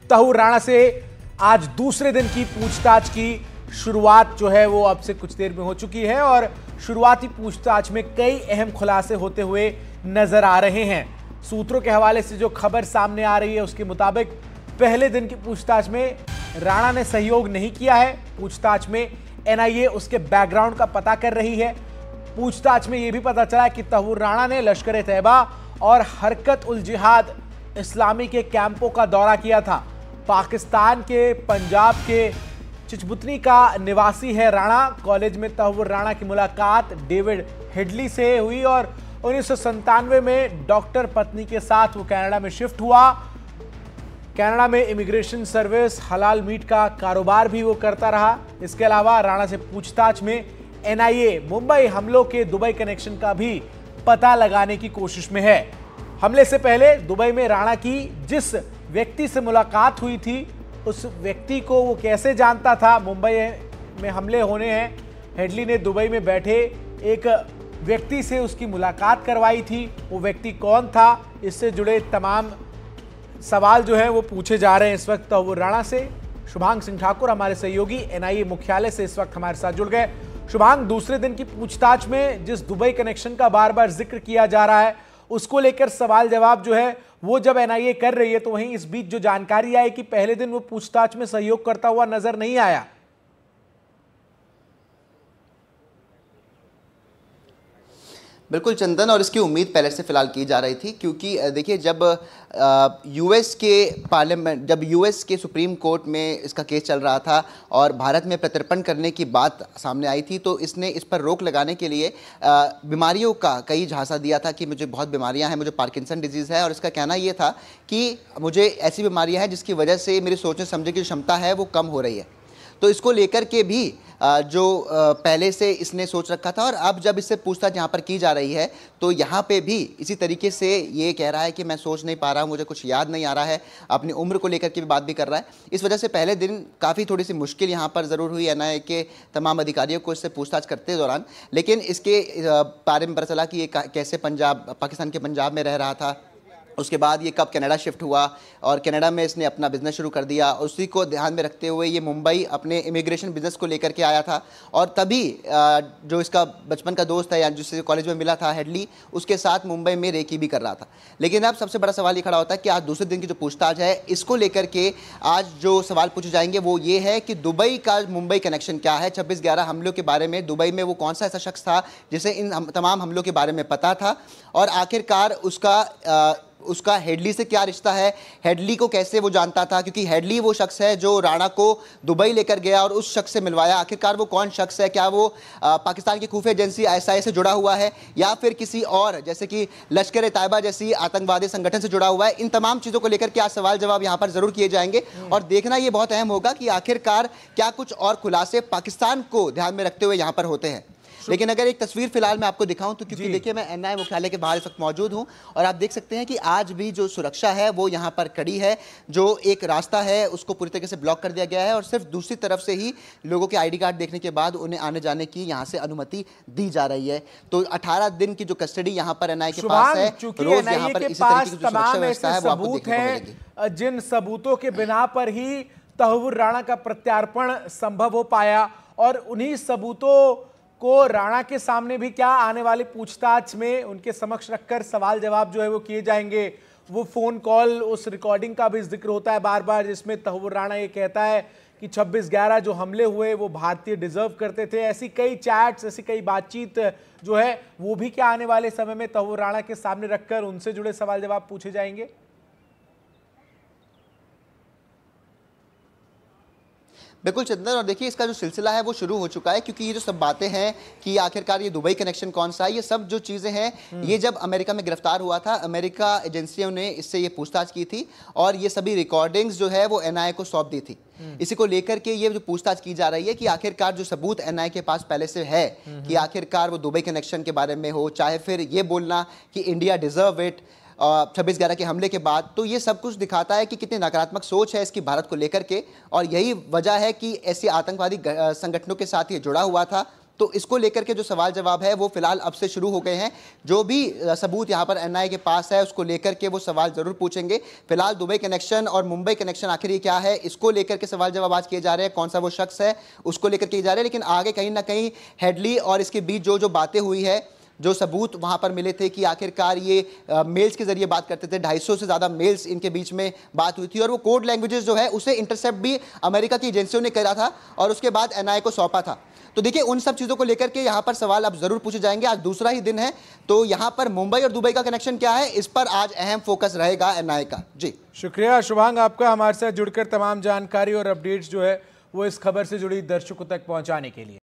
तहूर राणा से आज दूसरे दिन की पूछताछ की शुरुआत जो है वो अब से कुछ देर में हो चुकी है और शुरुआती पूछताछ में कई अहम खुलासे होते हुए नजर आ रहे हैं। सूत्रों के हवाले से जो खबर सामने आ रही है उसके मुताबिक पहले दिन की पूछताछ में राणा ने सहयोग नहीं किया है। पूछताछ में एनआईए उसके बैकग्राउंड का पता कर रही है। पूछताछ में यह भी पता चला कि तहूर राणा ने लश्कर तैयबा और हरकत उल जिहाद इस्लामी के कैंपों का दौरा किया था। पाकिस्तान के पंजाब के चिचबुतनी का निवासी है राणा। कॉलेज में तहूर राणा की मुलाकात डेविड हेडली से हुई और 1997 में डॉक्टर पत्नी के साथ वो कनाडा में शिफ्ट हुआ। कनाडा में इमिग्रेशन सर्विस, हलाल मीट का कारोबार भी वो करता रहा। इसके अलावा राणा से पूछताछ में एनआईए मुंबई हमलों के दुबई कनेक्शन का भी पता लगाने की कोशिश में है। हमले से पहले दुबई में राणा की जिस व्यक्ति से मुलाकात हुई थी उस व्यक्ति को वो कैसे जानता था। मुंबई में हमले होने हैं, हेडली ने दुबई में बैठे एक व्यक्ति से उसकी मुलाकात करवाई थी। वो व्यक्ति कौन था, इससे जुड़े तमाम सवाल जो है वो पूछे जा रहे हैं इस वक्त तहूर राणा से। शुभांग सिंह ठाकुर हमारे सहयोगी एनआईए मुख्यालय से इस वक्त हमारे साथ जुड़ गए। शुभांग, दूसरे दिन की पूछताछ में जिस दुबई कनेक्शन का बार बार जिक्र किया जा रहा है उसको लेकर सवाल जवाब जो है वो जब एनआईए कर रही है, तो वहीं इस बीच जो जानकारी आई कि पहले दिन वो पूछताछ में सहयोग करता हुआ नजर नहीं आया। बिल्कुल चंदन, और इसकी उम्मीद पहले से फिलहाल की जा रही थी, क्योंकि देखिए जब यूएस के पार्लियामेंट, जब यूएस के सुप्रीम कोर्ट में इसका केस चल रहा था और भारत में प्रत्यर्पण करने की बात सामने आई थी, तो इसने इस पर रोक लगाने के लिए बीमारियों का कई झांसा दिया था कि मुझे बहुत बीमारियां हैं, मुझे पार्किंसन डिजीज़ है, और इसका कहना ये था कि मुझे ऐसी बीमारियां हैं जिसकी वजह से मेरी सोचने समझने की क्षमता है वो कम हो रही है। तो इसको लेकर के भी जो पहले से इसने सोच रखा था, और अब जब इससे पूछताछ यहाँ पर की जा रही है तो यहाँ पे भी इसी तरीके से ये कह रहा है कि मैं सोच नहीं पा रहा हूँ, मुझे कुछ याद नहीं आ रहा है, अपनी उम्र को लेकर के भी बात भी कर रहा है। इस वजह से पहले दिन काफ़ी थोड़ी सी मुश्किल यहाँ पर ज़रूर हुई एनआईए के तमाम अधिकारियों को इससे पूछताछ करते दौरान, लेकिन इसके बारे में पता चला कि ये कैसे पाकिस्तान के पंजाब में रह रहा था, उसके बाद ये कब कनाडा शिफ्ट हुआ और कनाडा में इसने अपना बिज़नेस शुरू कर दिया। उसी को ध्यान में रखते हुए ये मुंबई अपने इमिग्रेशन बिज़नेस को लेकर के आया था, और तभी जो इसका बचपन का दोस्त है या जिससे कॉलेज में मिला था हेडली, उसके साथ मुंबई में रेकी भी कर रहा था। लेकिन अब सबसे बड़ा सवाल ये खड़ा होता है कि आज दूसरे दिन की जो पूछताछ है इसको लेकर के आज जो सवाल पूछे जाएंगे वो ये है कि दुबई का मुंबई कनेक्शन क्या है। 26/11 हमलों के बारे में दुबई में वो कौन सा ऐसा शख्स था जिसे इन तमाम हमलों के बारे में पता था, और आखिरकार उसका हेडली से क्या रिश्ता है, हेडली को कैसे वो जानता था, क्योंकि हेडली वो शख्स है जो राणा को दुबई लेकर गया और उस शख्स से मिलवाया। आखिरकार वो कौन शख्स है, क्या वो पाकिस्तान की खुफिया एजेंसी आईएसआई से जुड़ा हुआ है या फिर किसी और जैसे कि लश्कर तैयबा जैसी आतंकवादी संगठन से जुड़ा हुआ है। इन तमाम चीज़ों को लेकर के आज सवाल जवाब यहाँ पर जरूर किए जाएंगे, और देखना ये बहुत अहम होगा कि आखिरकार क्या कुछ और खुलासे पाकिस्तान को ध्यान में रखते हुए यहाँ पर होते हैं। लेकिन अगर एक तस्वीर फिलहाल मैं आपको दिखाऊं तो, क्योंकि देखिए मैं एनआईए मुख्यालय के बाहर इस वक्त मौजूद हूं और आप देख सकते हैं कि आज भी जो सुरक्षा है वो यहां पर कड़ी है। जो एक रास्ता है उसको पूरी तरीके से ब्लॉक कर दिया गया है और सिर्फ दूसरी तरफ से ही लोगों के आईडी कार्ड देखने के बाद उन्हें आने जाने की यहां से अनुमति दी जा रही है। तो 18 दिन की जो कस्टडी यहां पर एनआईए के पास है, रोज यहां पर इसी तरीके की जो सुरक्षा व्यवस्था है वो आपको देखने को मिलेगी। जिन सबूतों के बिना पर ही तहूर राणा का प्रत्यार्पण संभव हो पाया, और उन्हीं सबूतों को राणा के सामने भी क्या आने वाली पूछताछ में उनके समक्ष रखकर सवाल जवाब जो है वो किए जाएंगे। वो फोन कॉल, उस रिकॉर्डिंग का भी जिक्र होता है बार बार जिसमें तहूर राणा ये कहता है कि 26/11 जो हमले हुए वो भारतीय डिजर्व करते थे। ऐसी कई चैट्स, ऐसी कई बातचीत जो है वो भी क्या आने वाले समय में तहूर राणा के सामने रखकर उनसे जुड़े सवाल जवाब पूछे जाएंगे। बिल्कुल चंदन, और देखिए इसका जो सिलसिला है वो शुरू हो चुका है, क्योंकि ये जो सब बातें हैं कि आखिरकार ये दुबई कनेक्शन कौन सा है, ये सब जो चीज़ें हैं ये जब अमेरिका में गिरफ्तार हुआ था, अमेरिका एजेंसियों ने इससे ये पूछताछ की थी और ये सभी रिकॉर्डिंग्स जो है वो एनआईए को सौंप दी थी। इसी को लेकर के ये जो पूछताछ की जा रही है कि आखिरकार जो सबूत एनआईए के पास पहले से है कि आखिरकार वो दुबई कनेक्शन के बारे में हो, चाहे फिर ये बोलना कि इंडिया डिजर्व इट 26/11 के हमले के बाद, तो ये सब कुछ दिखाता है कि कितनी नकारात्मक सोच है इसकी भारत को लेकर के, और यही वजह है कि ऐसे आतंकवादी संगठनों के साथ ये जुड़ा हुआ था तो इसको लेकर के जो सवाल जवाब है वो फिलहाल अब से शुरू हो गए हैं। जो भी सबूत यहाँ पर एनआईए के पास है उसको लेकर के वो सवाल जरूर पूछेंगे। फिलहाल दुबई कनेक्शन और मुंबई कनेक्शन आखिर ये क्या है, इसको लेकर के सवाल जवाब आज किए जा रहे हैं, कौन सा वो शख्स है उसको लेकर किए जा रहे हैं। लेकिन आगे कहीं ना कहीं हेडली और इसके बीच जो जो बातें हुई है, जो सबूत वहां पर मिले थे कि आखिरकार ये मेल्स के जरिए बात करते थे, 250 से ज़्यादा मेल्स इनके बीच में बात हुई थी और वो कोड लैंग्वेजेस जो है उसे इंटरसेप्ट भी अमेरिका की एजेंसियों ने करा था और उसके बाद एनआईए को सौंपा था। तो देखिए उन सब चीज़ों को लेकर के यहाँ पर सवाल अब जरूर पूछे जाएंगे। आज दूसरा ही दिन है, तो यहाँ पर मुंबई और दुबई का कनेक्शन क्या है, इस पर आज अहम फोकस रहेगा एनआईए का। जी शुक्रिया शुभांग आपका हमारे साथ जुड़कर तमाम जानकारी और अपडेट्स जो है वो इस खबर से जुड़ी दर्शकों तक पहुंचाने के लिए।